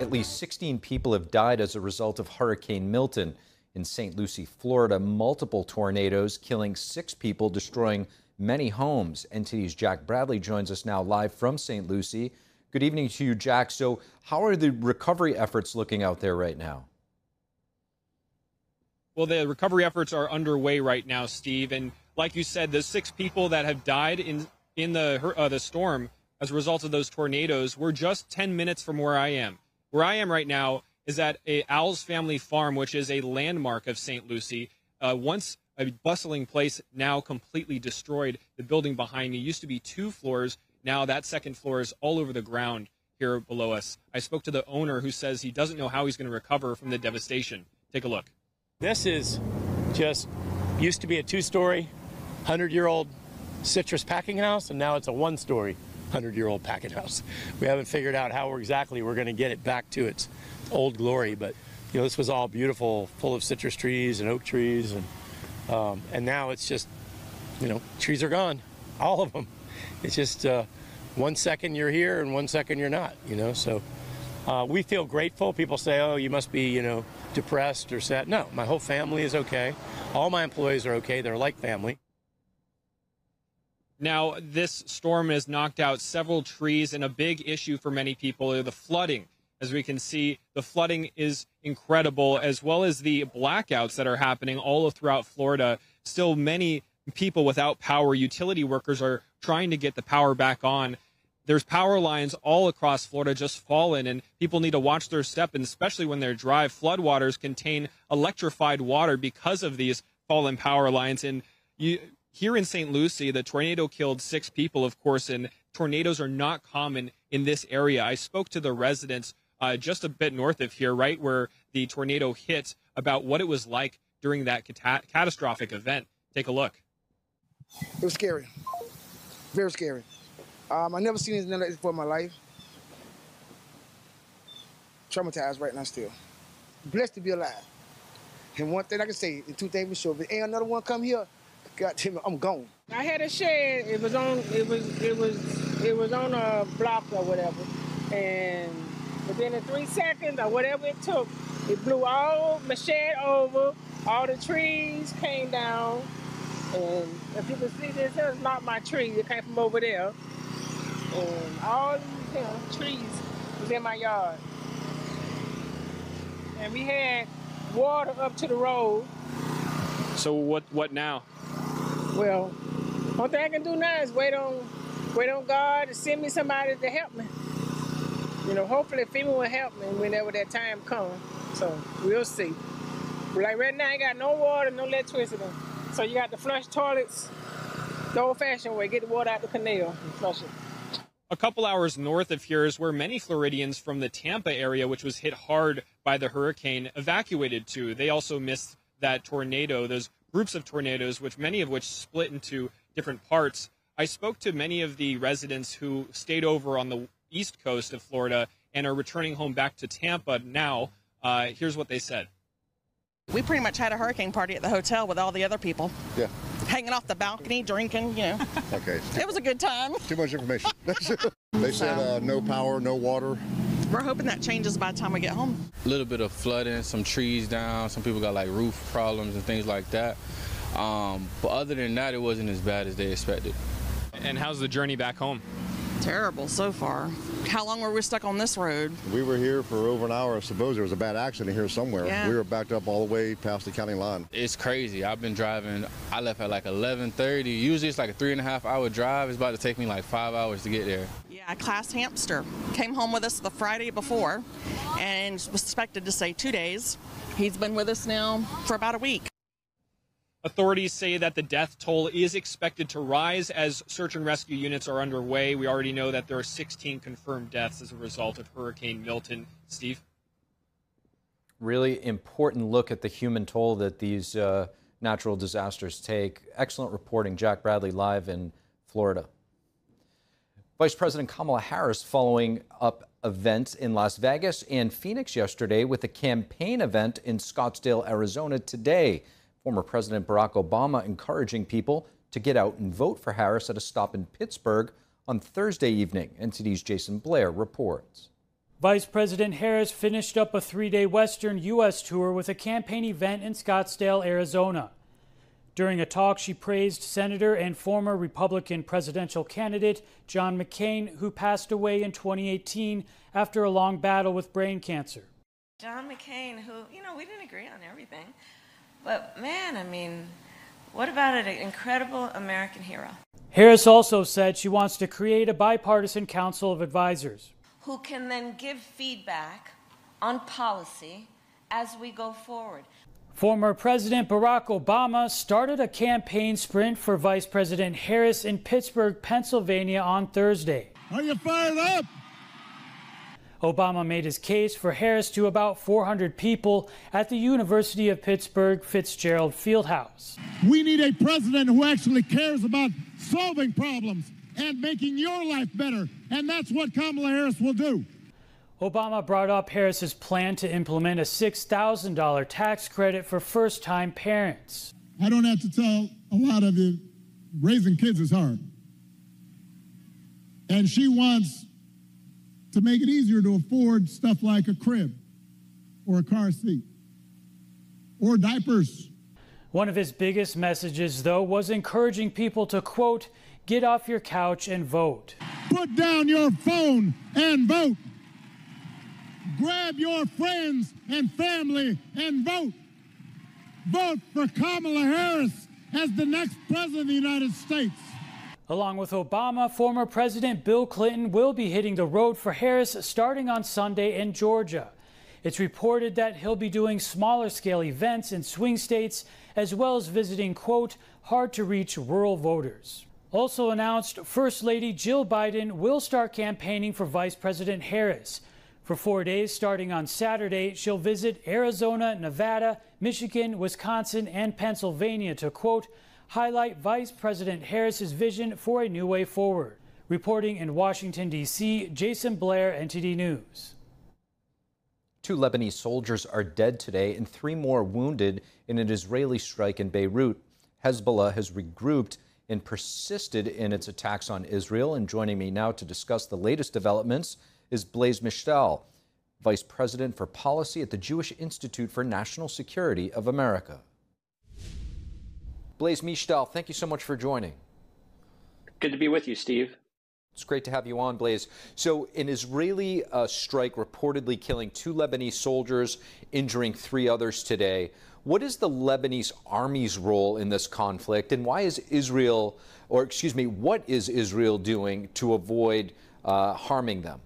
At least 16 people have died as a result of Hurricane Milton. In St. Lucie, Florida, multiple tornadoes killing 6 people, destroying many homes. NTD's Jack Bradley joins us now live from St. Lucie. Good evening to you, Jack. So how are the recovery efforts looking out there right now? Well, the recovery efforts are underway right now, Steve. And like you said, the 6 people that have died in the storm as a result of those tornadoes were just 10 minutes from where I am. Where I am right now is at a Owls Family Farm, which is a landmark of St. Lucie. Once a bustling place, now completely destroyed. The building behind me used to be 2 floors. Now that second floor is all over the ground here below us. I spoke to the owner, who says he doesn't know how he's going to recover from the devastation. Take a look. This is just used to be a 2-story, 100-year-old citrus packing house, and now it's a 1-story, 100-year-old packing house. We haven't figured out how we're going to get it back to its old glory, but you know, this was all beautiful, full of citrus trees and oak trees, and now it's just, you know, trees are gone, all of them. It's just 1 second you're here and 1 second you're not, you know. So we feel grateful. People say, oh, you must be, you know, depressed or sad. No, my whole family is okay. All my employees are okay. They're like family. Now, this storm has knocked out several trees, and a big issue for many people are the flooding. As we can see, the flooding is incredible, as well as the blackouts that are happening all throughout Florida. Still many people without power. Utility workers are trying to get the power back on. There's power lines all across Florida just fallen, and people need to watch their step, and especially when they drive. Floodwaters contain electrified water because of these fallen power lines. And here in St. Lucie, the tornado killed 6 people, of course, and tornadoes are not common in this area. I spoke to the residents just a bit north of here, right where the tornado hit, about what it was like during that catastrophic event. Take a look. It was scary, very scary. I never seen anything like this before in my life. Traumatized right now still. Blessed to be alive. And one thing I can say, and 2 things for sure, if there ain't another one come here, God damn it, I'm gone. I had a shed. It was on a block or whatever, and within the 3 seconds or whatever it took, it blew all my shed over. All the trees came down, and if you can see this, it's not my tree. It came from over there, and all these trees was in my yard, and we had water up to the road. So what now? Well, only thing I can do now is wait on God to send me somebody to help me. You know, hopefully FEMA will help me whenever that time comes. So we'll see. But like right now, I ain't got no water, no electricity. So you got to flush toilets the old-fashioned way. Get the water out the canal and flush it. A couple hours north of here is where many Floridians from the Tampa area, which was hit hard by the hurricane, evacuated to. They also missed that tornado, those groups of tornadoes, many of which split into different parts. I spoke to many of the residents who stayed over on the east coast of Florida and are returning home back to Tampa now. Here's what they said. We pretty much had a hurricane party at the hotel with all the other people. Yeah. Hanging off the balcony, drinking, you know. Okay. It was a good time. Too much information. They said no power, no water. We're hoping that changes by the time we get home. A little bit of flooding, some trees down, some people got like roof problems and things like that. But other than that, it wasn't as bad as they expected. And how's the journey back home? Terrible so far. How long were we stuck on this road? We were here for over an hour. I suppose there was a bad accident here somewhere. Yeah. We were backed up all the way past the county line. It's crazy. I've been driving. I left at like 11:30. Usually it's like a 3.5-hour drive. It's about to take me like 5 hours to get there. Yeah, Class Hamster came home with us the Friday before and was expected to stay 2 days. He's been with us now for about a week. Authorities say that the death toll is expected to rise as search and rescue units are underway. We already know that there are 16 confirmed deaths as a result of Hurricane Milton. Steve? Really important look at the human toll that these natural disasters take. Excellent reporting. Jack Bradley live in Florida. Vice President Kamala Harris following up events in Las Vegas and Phoenix yesterday with a campaign event in Scottsdale, Arizona today. Former President Barack Obama encouraging people to get out and vote for Harris at a stop in Pittsburgh on Thursday evening. NTD's Jason Blair reports. Vice President Harris finished up a 3-day Western U.S. tour with a campaign event in Scottsdale, Arizona. During a talk, she praised Senator and former Republican presidential candidate John McCain, who passed away in 2018 after a long battle with brain cancer. John McCain, who, we didn't agree on everything, but man, I mean, what about an incredible American hero? Harris also said she wants to create a bipartisan council of advisors who can then give feedback on policy as we go forward. Former President Barack Obama started a campaign sprint for Vice President Harris in Pittsburgh, Pennsylvania on Thursday. Are you fired up? Obama made his case for Harris to about 400 people at the University of Pittsburgh Fitzgerald Fieldhouse. We need a president who actually cares about solving problems and making your life better, and that's what Kamala Harris will do. Obama brought up Harris's plan to implement a $6,000 tax credit for first-time parents. I don't have to tell a lot of you, raising kids is hard. And she wants to make it easier to afford stuff like a crib or a car seat or diapers. One of his biggest messages, though, was encouraging people to, quote, get off your couch and vote. Put down your phone and vote. Grab your friends and family and vote. Vote for Kamala Harris as the next president of the United States. Along with Obama, former President Bill Clinton will be hitting the road for Harris starting on Sunday in Georgia. It's reported that he'll be doing smaller scale events in swing states as well as visiting, quote, hard-to-reach rural voters. Also announced, First Lady Jill Biden will start campaigning for Vice President Harris. For 4 days starting on Saturday, she'll visit Arizona, Nevada, Michigan, Wisconsin, and Pennsylvania to, quote, highlight Vice President Harris's vision for a new way forward. Reporting in Washington, D.C., Jason Blair, NTD News. 2 Lebanese soldiers are dead today and 3 more wounded in an Israeli strike in Beirut. Hezbollah has regrouped and persisted in its attacks on Israel. And joining me now to discuss the latest developments is Blaise Mishtal, Vice President for Policy at the Jewish Institute for National Security of America. Blaise Mishtal, thank you so much for joining. Good to be with you, Steve. It's great to have you on, Blaise. So an Israeli strike reportedly killing 2 Lebanese soldiers, injuring 3 others today. What is the Lebanese army's role in this conflict, and why is Israel, or excuse me, what is Israel doing to avoid harming them?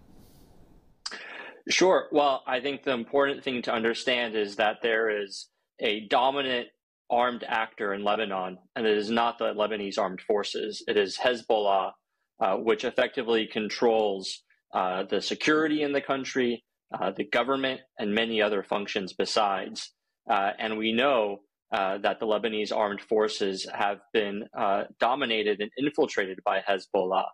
Sure. Well, I think the important thing to understand is that there is a dominant armed actor in Lebanon, and it is not the Lebanese armed forces. It is Hezbollah, which effectively controls the security in the country, the government, and many other functions besides. And we know that the Lebanese armed forces have been dominated and infiltrated by Hezbollah.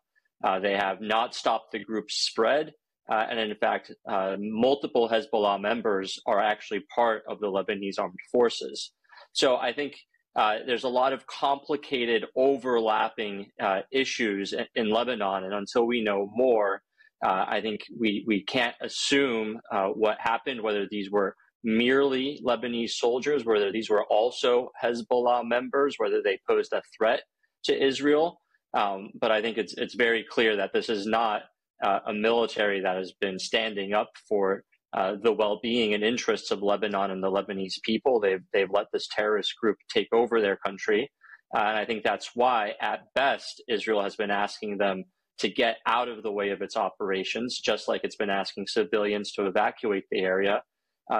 They have not stopped the group's spread. And in fact, multiple Hezbollah members are actually part of the Lebanese armed forces. So I think there's a lot of complicated overlapping issues in Lebanon. And until we know more, I think we can't assume what happened, whether these were merely Lebanese soldiers, whether these were also Hezbollah members, whether they posed a threat to Israel. But I think it's very clear that this is not a military that has been standing up for the well-being and interests of Lebanon and the Lebanese people. They've let this terrorist group take over their country. And I think that's why, at best, Israel has been asking them to get out of the way of its operations, just like it's been asking civilians to evacuate the area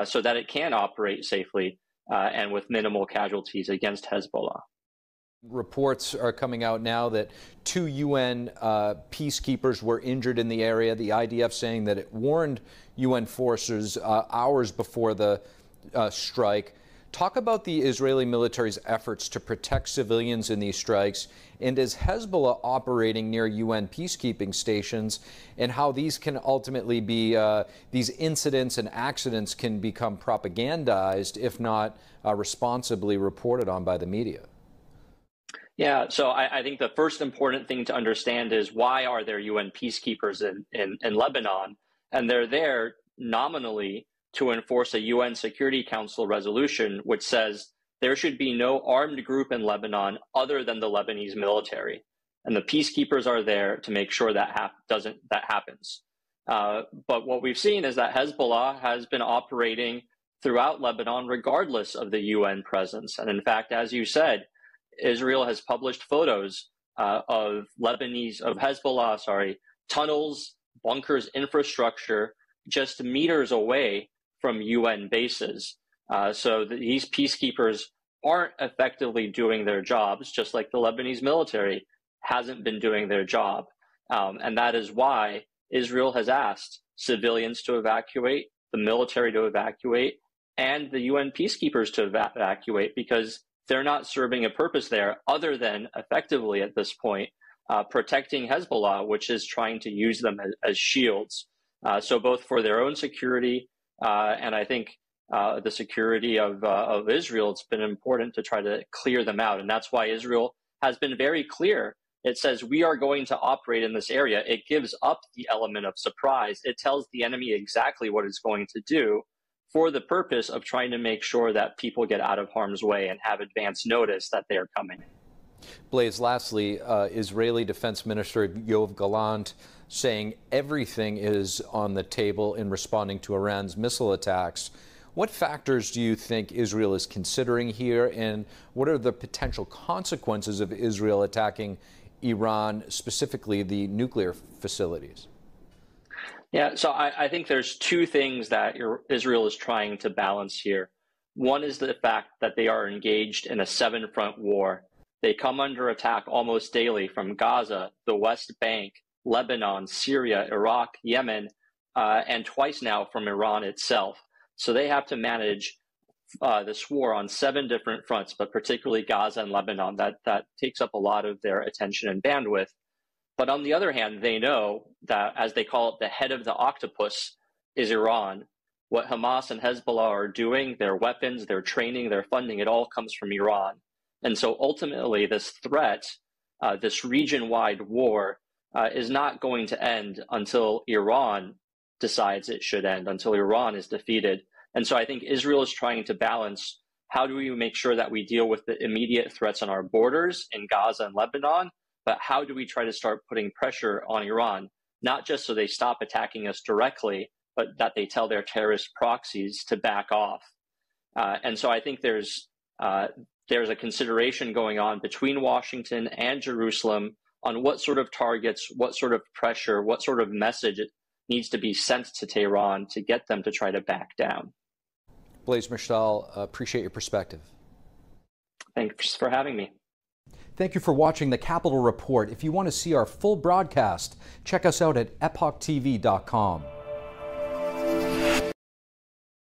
so that it can operate safely and with minimal casualties against Hezbollah. Reports are coming out now that 2 UN peacekeepers were injured in the area. The IDF saying that it warned UN forces hours before the strike. Talk about the Israeli military's efforts to protect civilians in these strikes, and is Hezbollah operating near UN peacekeeping stations, and how these can ultimately be, these incidents and accidents can become propagandized, if not responsibly reported on by the media. Yeah, so I think the first important thing to understand is, why are there UN peacekeepers in Lebanon? And they're there nominally to enforce a UN Security Council resolution which says there should be no armed group in Lebanon other than the Lebanese military. And the peacekeepers are there to make sure that happens. But what we've seen is that Hezbollah has been operating throughout Lebanon regardless of the UN presence. And in fact, as you said, Israel has published photos of Hezbollah, tunnels, bunkers, infrastructure just meters away from UN bases. So these peacekeepers aren't effectively doing their jobs, just like the Lebanese military hasn't been doing their job. And that is why Israel has asked civilians to evacuate, the military to evacuate, and the UN peacekeepers to evacuate, because they're not serving a purpose there other than effectively at this point protecting Hezbollah, which is trying to use them as shields. So both for their own security and I think the security of Israel, it's been important to try to clear them out. And that's why Israel has been very clear. It says we are going to operate in this area. It gives up the element of surprise. It tells the enemy exactly what it's going to do for the purpose of trying to make sure that people get out of harm's way and have advance notice that they are coming. Blaze, lastly, Israeli Defense Minister Yoav Gallant saying everything is on the table in responding to Iran's missile attacks. What factors do you think Israel is considering here, and what are the potential consequences of Israel attacking Iran, specifically the nuclear facilities? Yeah, so I think there's two things that Israel is trying to balance here. One is the fact that they are engaged in a 7-front war. They come under attack almost daily from Gaza, the West Bank, Lebanon, Syria, Iraq, Yemen, and twice now from Iran itself. So they have to manage this war on 7 different fronts, but particularly Gaza and Lebanon. That takes up a lot of their attention and bandwidth. But on the other hand, they know that, as they call it, the head of the octopus is Iran. What Hamas and Hezbollah are doing, their weapons, their training, their funding, it all comes from Iran. And so ultimately, this threat, this region-wide war, is not going to end until Iran decides it should end, until Iran is defeated. And so I think Israel is trying to balance, how do we make sure that we deal with the immediate threats on our borders in Gaza and Lebanon, but how do we try to start putting pressure on Iran, not just so they stop attacking us directly, but that they tell their terrorist proxies to back off. And so I think there's a consideration going on between Washington and Jerusalem on what sort of targets, what sort of pressure, what sort of message it needs to be sent to Tehran to get them to try to back down. Blaise Mashtal, appreciate your perspective. Thanks for having me. Thank you for watching the Capitol Report. If you want to see our full broadcast, check us out at epochtv.com.